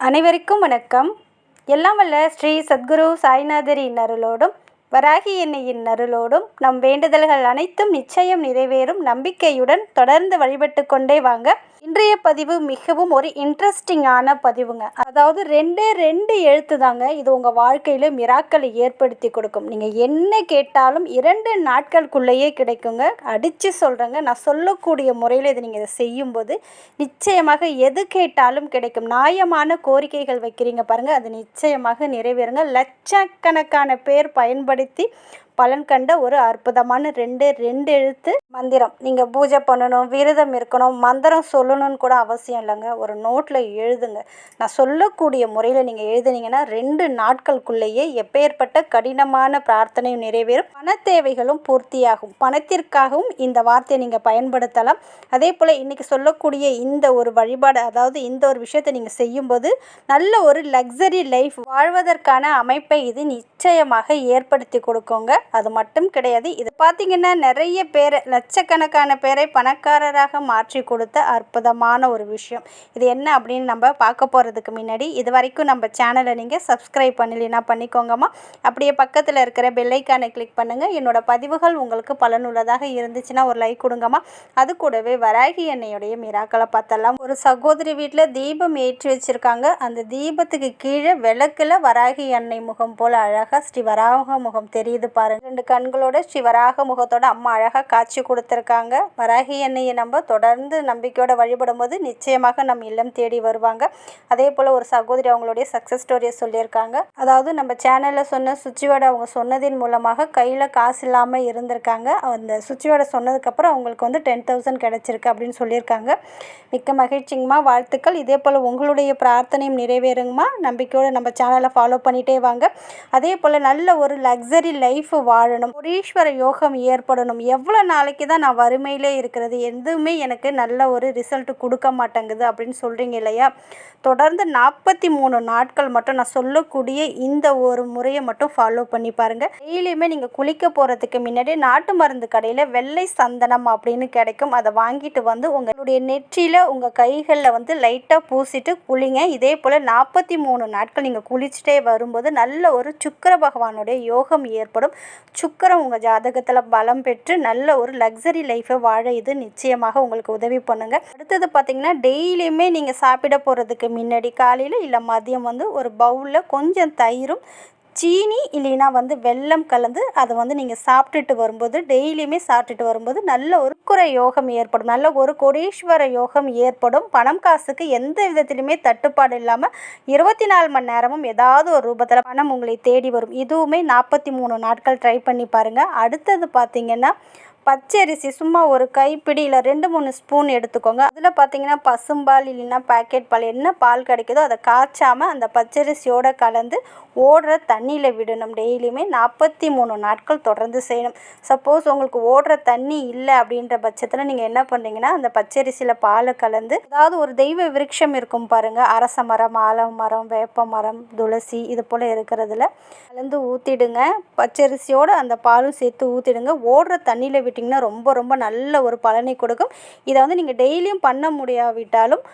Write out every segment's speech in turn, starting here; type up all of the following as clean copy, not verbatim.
அனைவருக்கும் வணக்கம். எல்லாம் வல்ல ஸ்ரீ சத்குரு சாய்நாதரின் அருளோடும் வராகி எண்ணெயின் அருளோடும் நம் வேண்டுதல்கள் அனைத்தும் நிச்சயம் நிறைவேறும் நம்பிக்கையுடன் தொடர்ந்து வழிபட்டு கொண்டே வாங்க. இன்றைய பதிவு மிகவும் ஒரு இன்ட்ரெஸ்டிங்கான பதிவுங்க. அதாவது ரெண்டு எழுத்து தாங்க, இது உங்கள் வாழ்க்கையில் மிராக்களை ஏற்படுத்தி கொடுக்கும். நீங்கள் என்ன கேட்டாலும் 2 நாட்களுக்குள்ளேயே கிடைக்குங்க. அடித்து சொல்கிறேங்க, நான் சொல்லக்கூடிய முறையில் இதை நீங்கள் இதை செய்யும்போது நிச்சயமாக எது கேட்டாலும் கிடைக்கும். நியாயமான கோரிக்கைகள் வைக்கிறீங்க பாருங்கள், அது நிச்சயமாக நிறைவேறுங்க. லட்சக்கணக்கான பேர் பயன்படுத்தி பலன் கண்ட ஒரு அற்புதமான ரெண்டு எழுத்து மந்திரம். நீங்கள் பூஜை பண்ணணும், விரதம் இருக்கணும், மந்திரம் சொல்லணும்னு கூட அவசியம் இல்லைங்க. ஒரு நோட்டில் எழுதுங்க. நான் சொல்லக்கூடிய முறையில் நீங்கள் எழுதுனீங்கன்னா 2 நாட்களுக்குள்ளேயே எப்பேற்பட்ட கடினமான பிரார்த்தனையும் நிறைவேறும், பண தேவைகளும் பூர்த்தியாகும். பணத்திற்காகவும் இந்த வார்த்தையை நீங்கள் பயன்படுத்தலாம். அதே போல் இன்றைக்கி சொல்லக்கூடிய இந்த ஒரு வழிபாடு, அதாவது இந்த ஒரு விஷயத்தை நீங்கள் செய்யும்போது நல்ல ஒரு லக்ஸரி லைஃப் வாழ்வதற்கான அமைப்பை இது நிச்சயமாக ஏற்படுத்தி கொடுக்குங்க. அது மட்டும் கிடையாது, இது பார்த்தீங்கன்னா நிறைய பேர், லட்சக்கணக்கான பேரை பணக்காரராக மாற்றி கொடுத்த அற்புதமான ஒரு விஷயம். இது என்ன அப்படின்னு நம்ம பார்க்க போகிறதுக்கு முன்னாடி இது வரைக்கும் நம்ம சேனலை நீங்கள் சப்ஸ்கிரைப் பண்ணலைன்னா பண்ணிக்கோங்கம்மா. அப்படியே பக்கத்தில் இருக்கிற பெல்லைக்கானை கிளிக் பண்ணுங்கள். என்னோட பதிவுகள் உங்களுக்கு பலனுள்ளதாக இருந்துச்சுன்னா ஒரு லைக் கொடுங்கம்மா. அது கூடவே வராகி எண்ணெயுடைய மிராக்களை பார்த்தலாம். ஒரு சகோதரி வீட்டில் தீபம் ஏற்றி வச்சுருக்காங்க. அந்த தீபத்துக்கு கீழே விளக்கில் வராகி எண்ணெய் முகம் போல் அழகாக ஸ்ரீ வராக முகம் தெரியுது பாருங்கள். 2 கண்களோட ஸ்ரீ வராக முகத்தோட அம்மா அழகாக காட்சி கொடுத்துருக்காங்க. வராகி எண்ணெயை நம்ம தொடர்ந்து நம்பிக்கையோட வழிபடும் போது நிச்சயமாக நம்ம இல்லம் தேடி வருவாங்க. அதே போல் ஒரு சகோதரி அவங்களுடைய சக்ஸஸ் ஸ்டோரியை சொல்லியிருக்காங்க. அதாவது நம்ம சேனலில் சொன்ன சுவிட்ச்வேர்டு அவங்க சொன்னதின் மூலமாக கையில் காசு இல்லாமல் இருந்திருக்காங்க. அந்த சுவிட்ச்வேர்டை சொன்னதுக்கப்புறம் அவங்களுக்கு வந்து 10,000 கிடச்சிருக்கு அப்படின்னு சொல்லியிருக்காங்க. மிக்க மகிழ்ச்சிங்கம்மா, வாழ்த்துக்கள். இதே போல் உங்களுடைய பிரார்த்தனையும் நிறைவேறுங்கம்மா. நம்பிக்கையோடு நம்ம சேனலை ஃபாலோ பண்ணிகிட்டே வாங்க. அதே போல் நல்ல ஒரு லக்ஸரி லைஃப் வாழணும், கோடீஸ்வர யோகம் ஏற்படணும். எவ்வளோ நாளைக்கு தான் நான் வறுமையிலே இருக்கிறது, எதுவுமே எனக்கு நல்ல ஒரு ரிசல்ட் கொடுக்க மாட்டேங்குது அப்படின்னு சொல்கிறீங்க இல்லையா? தொடர்ந்து 43 நாட்கள் மட்டும் நான் சொல்லக்கூடிய இந்த ஒரு முறையை மட்டும் ஃபாலோ பண்ணி பாருங்கள். டெய்லியுமே நீங்கள் குளிக்க போகிறதுக்கு முன்னாடி நாட்டு மருந்து கடையில் வெள்ளை சந்தனம் அப்படின்னு கிடைக்கும். அதை வாங்கிட்டு வந்து உங்களுடைய நெற்றியில் உங்கள் கைகளில் வந்து லைட்டாக பூசிட்டு குளிங்க. இதே போல் 43 நாட்கள் நீங்கள் குளிச்சுட்டே வரும்போது நல்ல ஒரு சுக்கிர பகவானுடைய யோகம் ஏற்படும். சுக்கிரம் உங்கள் ஜாதகத்தில் பலம் பெற்று நல்ல ஒரு லக்ஸரி லைஃப்பை வாழ இது நிச்சயமாக உங்களுக்கு உதவி பண்ணுங்க. அடுத்தது பார்த்தீங்கன்னா, டெய்லியுமே நீங்கள் சாப்பிட போகிறதுக்கு முன்னாடி காலையில் இல்லை மதியம் வந்து ஒரு பவுலில் கொஞ்சம் தயிரும் சீனி இல்லைன்னா வந்து வெல்லம் கலந்து அதை வந்து நீங்கள் சாப்பிட்டுட்டு வரும்போது, டெய்லியுமே சாப்பிட்டுட்டு வரும்போது நல்ல ஒரு குறை யோகம் ஏற்படும், நல்ல ஒரு கோடீஸ்வர யோகம் ஏற்படும். பணம் காசுக்கு எந்த விதத்திலுமே தட்டுப்பாடு இல்லாமல் 24 மணி நேரமும் ஏதாவது ஒரு ரூபத்தில் பணம் உங்களை தேடி வரும். இதுவுமே 43 நாட்கள் ட்ரை பண்ணி பாருங்கள். அடுத்தது பார்த்திங்கன்னா, பச்சரிசி சும்மா ஒரு கைப்பிடி இல்லை 2-3 ஸ்பூன் எடுத்துக்கோங்க. அதில் பார்த்தீங்கன்னா பசும்பால் இல்லைன்னா பேக்கெட் பால், என்ன பால் கிடைக்குதோ அதை காய்ச்சாமல் அந்த பச்சரிசியோடு கலந்து ஓடுற தண்ணியில் விடணும். டெய்லியுமே 43 நாட்கள் தொடர்ந்து செய்யணும். சப்போஸ் உங்களுக்கு ஓடுற தண்ணி இல்லை அப்படின்ற பட்சத்தில் நீங்கள் என்ன பண்ணுறீங்கன்னா, அந்த பச்சரிசியில் பாலை கலந்து, அதாவது ஒரு தெய்வ விருட்சம் இருக்கும் பாருங்கள், அரச மரம், ஆலமரம், வேப்ப மரம், துளசி, இது போல் இருக்கிறதுல கலந்து ஊற்றிடுங்க. பச்சரிசியோடு அந்த பாலும் சேர்த்து ஊற்றிடுங்க. ஓடுற தண்ணியில் விட்டிங்கன்னா ரொம்ப நல்ல ஒரு பலனை கொடுக்கும். இதை வந்து நீங்கள் டெய்லியும் பண்ண முடியாவிட்டாலும்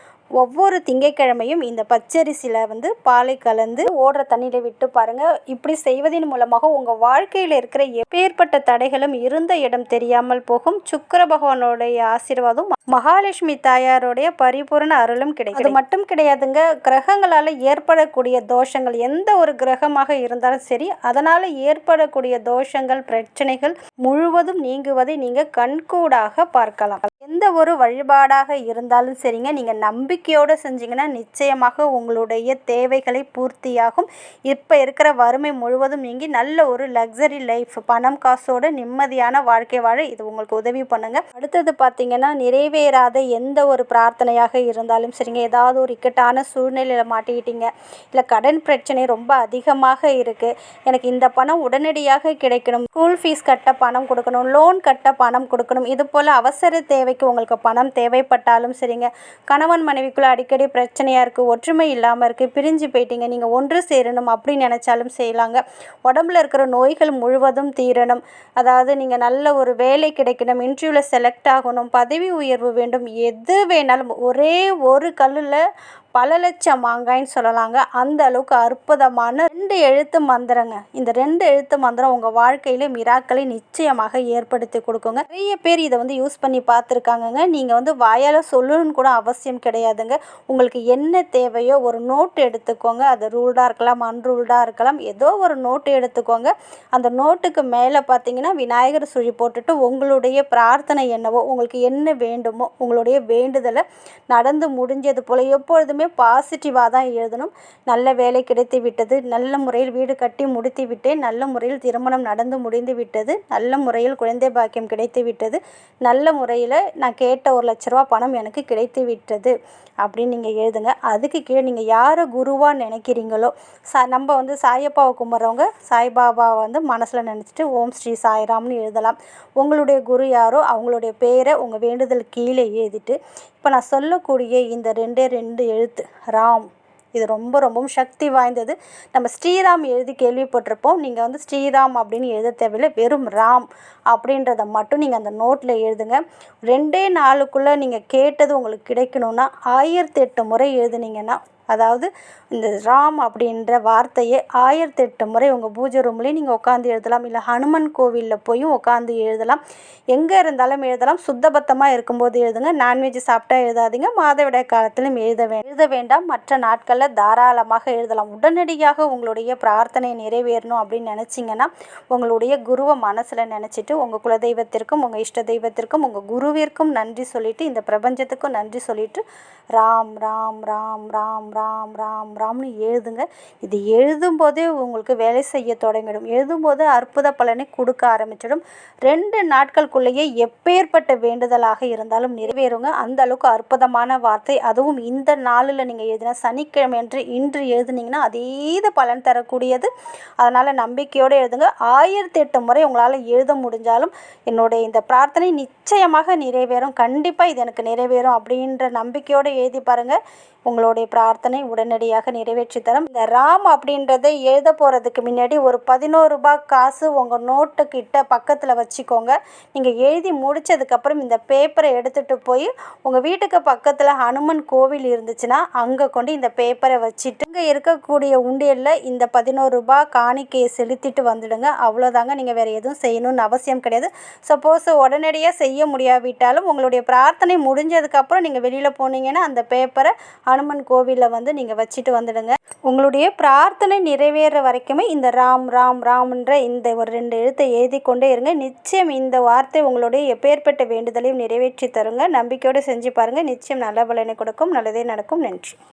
ஒவ்வொரு திங்கட்கிழமையும் இந்த பச்சரிசியில் வந்து பாலை கலந்து ஓடுற தண்ணியில் விட்டு பாருங்கள். இப்படி செய்வதன் மூலமாக உங்கள் வாழ்க்கையில் இருக்கிற எப்பேற்பட்ட தடைகளும் இருந்த இடம் தெரியாமல் போகும். சுக்கிர பகவானுடைய ஆசீர்வாதம், மகாலட்சுமி தாயாருடைய பரிபூர்ண அருளும் கிடைக்கும். அது மட்டும் கிடையாதுங்க, கிரகங்களால் ஏற்படக்கூடிய தோஷங்கள், எந்த ஒரு கிரகமாக இருந்தாலும் சரி, அதனால் ஏற்படக்கூடிய தோஷங்கள், பிரச்சனைகள் முழுவதும் நீங்குவதை நீங்கள் கண்கூடாக பார்க்கலாம். எந்த ஒரு வழிபாடாக இருந்தாலும் சரிங்க, நீங்கள் நம்பிக்கையோடு செஞ்சீங்கன்னா நிச்சயமாக உங்களுடைய தேவைகளை பூர்த்தியாகும். இப்போ இருக்கிற வறுமை முழுவதும் நீங்கி நல்ல ஒரு லக்ஸரி லைஃப், பணம் காசோடு நிம்மதியான வாழ்க்கை வாழ இது உங்களுக்கு உதவி பண்ணுங்க. அடுத்தது பார்த்தீங்கன்னா, நிறைவேறாத எந்த ஒரு பிரார்த்தனையாக இருந்தாலும் சரிங்க, ஏதாவது ஒரு இக்கட்டான சூழ்நிலையில் மாட்டிக்கிட்டீங்க, இல்லை கடன் பிரச்சனை ரொம்ப அதிகமாக இருக்குது, எனக்கு இந்த பணம் உடனடியாக கிடைக்கணும், ஸ்கூல் ஃபீஸ் கட்ட பணம் கொடுக்கணும், லோன் கட்ட பணம் கொடுக்கணும், இது போல் அவசர தேவை உங்களுக்கு பணம் தேவைப்பட்டாலும் சரிங்க, கணவன் மனைவிக்குள்ள அடிக்கடி பிரச்சனையாக இருக்குது, ஒற்றுமை இல்லாமல் இருக்குது, பிரிஞ்சு போயிட்டீங்க, நீங்கள் ஒன்று சேரணும் அப்படின்னு நினச்சாலும் செய்யலாங்க. உடம்புல இருக்கிற நோய்கள் முழுவதும் தீரணும், அதாவது நீங்கள் நல்ல ஒரு வேலை கிடைக்கணும், இன்டர்வியூவில் செலக்ட் ஆகணும், பதவி உயர்வு வேண்டும், எது வேணாலும் ஒரே ஒரு கல்லில் பல லட்சம் மாங்காய்ன்னு சொல்லலாங்க. அந்த அளவுக்கு அற்புதமான 2 எழுத்து மந்திரங்க. இந்த 2 எழுத்து மந்திரம் உங்கள் வாழ்க்கையில மிராக்களை நிச்சயமாக ஏற்படுத்தி கொடுக்குங்க. நிறைய பேர் இதை யூஸ் பண்ணி பார்த்துருக்காங்கங்க. நீங்கள் வாயால் சொல்லணும்னு கூட அவசியம் கிடையாதுங்க. உங்களுக்கு என்ன தேவையோ ஒரு நோட் எடுத்துக்கோங்க. அது ரூல்டாக இருக்கலாம், அன்ரூல்டாக இருக்கலாம். ஏதோ ஒரு நோட்டு எடுத்துக்கோங்க. அந்த நோட்டுக்கு மேலே பார்த்தீங்கன்னா விநாயகர் சுழி போட்டுட்டு உங்களுடைய பிரார்த்தனை என்னவோ, உங்களுக்கு என்ன வேண்டுமோ, உங்களுடைய வேண்டுதலை நடந்து முடிஞ்சது போல் எப்பொழுதுமே பாசிட்டிவாக தான் எழுதணும். நல்ல வேலை கிடைத்து விட்டது, நல்ல முறையில் வீடு கட்டி முடித்து விட்டேன், நல்ல முறையில் திருமணம் நடந்து முடிந்து விட்டது, நல்ல முறையில் குழந்தை பாக்கியம் கிடைத்து விட்டது, நல்ல முறையில் நான் கேட்ட 1,00,000 ரூபா பணம் எனக்கு கிடைத்து விட்டது அப்படின்னு நீங்கள் எழுதுங்க. அதுக்கு கீழே நீங்கள் யாரை குருவாக நினைக்கிறீங்களோ, நம்ம சாயப்பாவை கும்பிட்றவங்க சாய்பாபாவை மனசில் நினச்சிட்டு ஓம் ஸ்ரீ சாய்ராம்னு எழுதலாம். உங்களுடைய குரு யாரோ அவங்களுடைய பேரை உங்கள் வேண்டுதல் கீழே எழுதிட்டு, இப்போ நான் சொல்லக்கூடிய இந்த 2 எழுத்து ராம், இது ரொம்ப ரொம்பவும் சக்தி வாய்ந்தது. நம்ம ஸ்ரீராம் எழுதி கேள்விப்பட்டிருப்போம். நீங்கள் ஸ்ரீராம் அப்படின்னு எழுத தேவையில்லை, வெறும் ராம் அப்படின்றத மட்டும் நீங்கள் அந்த நோட்டில் எழுதுங்க. 2 நாளுக்குள்ளே நீங்கள் கேட்டது உங்களுக்கு கிடைக்கணுன்னா 1008 முறை எழுதுனீங்கன்னா, அதாவது இந்த ராம் அப்படின்ற வார்த்தையை 1008 முறை உங்கள் பூஜை ரூம்லேயும் நீங்கள் உட்காந்து எழுதலாம். இல்லை ஹனுமன் கோவிலில் போயும் உட்காந்து எழுதலாம். எங்கே இருந்தாலும் எழுதலாம். சுத்தபத்தமாக இருக்கும்போது எழுதுங்க. நான்வெஜ் சாப்பிட்டா எழுதாதீங்க. மாதவிடாய் காலத்திலும் எழுத வேண்டாம். மற்ற நாட்களில் தாராளமாக எழுதலாம். உடனடியாக உங்களுடைய பிரார்த்தனை நிறைவேறணும் அப்படின்னு நினச்சிங்கன்னா, உங்களுடைய குருவை மனசில் நினச்சிட்டு உங்கள் குலதெய்வத்திற்கும் உங்கள் இஷ்ட தெய்வத்திற்கும் உங்கள் குருவிற்கும் நன்றி சொல்லிவிட்டு, இந்த பிரபஞ்சத்துக்கும் நன்றி சொல்லிவிட்டு ராம் ராம் ராம் ராம் ராம் ராம் ராம்னு எழுதுங்க. இது எழுதும்போதே உங்களுக்கு வேலை செய்ய தொடங்கிடும். எழுதும்போது அற்புத பலனை கொடுக்க ஆரம்பிச்சிடும். 2 நாட்களுக்குள்ளேயே எப்பேற்பட்ட வேண்டுதலாக இருந்தாலும் நிறைவேறுங்க. அந்த அளவுக்கு அற்புதமான வார்த்தை. அதுவும் இந்த நாளில் நீங்கள் எழுதினா சனிக்கிழமை இன்று எழுதுனீங்கன்னா அதீத பலன் தரக்கூடியது. அதனால் நம்பிக்கையோடு எழுதுங்க. 1008 முறை உங்களால் எழுத முடிஞ்சாலும் என்னுடைய இந்த பிரார்த்தனை நிச்சயமாக நிறைவேறும், கண்டிப்பாக இது எனக்கு நிறைவேறும் அப்படின்ற நம்பிக்கையோடு எழுதி பாருங்கள். உங்களுடைய பிரார்த்தனை உடனடியாக நிறைவேற்றி தரும். இந்த ராம் அப்படின்றத எழுத போகிறதுக்கு முன்னாடி ஒரு 11 ரூபாய் காசு உங்கள் நோட்டுக்கிட்ட பக்கத்தில் வச்சுக்கோங்க. நீங்கள் எழுதி முடித்ததுக்கப்புறம் இந்த பேப்பரை எடுத்துகிட்டு போய் உங்கள் வீட்டுக்கு பக்கத்தில் ஹனுமன் கோவில் இருந்துச்சுன்னா அங்கே கொண்டு இந்த பேப்பரை வச்சுட்டு இங்கே இருக்கக்கூடிய உண்டியலில் இந்த 11 ரூபாய் காணிக்கையை செலுத்திட்டு வந்துடுங்க. அவ்வளோதாங்க. நீங்கள் வேறு எதுவும் செய்யணும்னு அவசியம் கிடையாது. சப்போஸ் உடனடியாக செய்ய முடியாவிட்டாலும் உங்களுடைய பிரார்த்தனை முடிஞ்சதுக்கப்புறம் நீங்கள் வெளியில் போனீங்கன்னா அந்த பேப்பரை ஹனுமன் கோவிலில் நீங்கள் வச்சுட்டு வந்துடுங்க. உங்களுடைய பிரார்த்தனை நிறைவேற வரைக்குமே இந்த ராம் ராம் ராம்ன்ற இந்த ஒரு 2 எழுத்தை எழுதி கொண்டே இருங்க. நிச்சயம் இந்த வார்த்தை உங்களுடைய எப்பேற்பட்ட வேண்டுதலையும் நிறைவேற்றி தருங்க. நம்பிக்கையோடு செஞ்சு பாருங்கள். நிச்சயம் நல்ல பலனை கொடுக்கும். நல்லதே நடக்கும். நன்றி.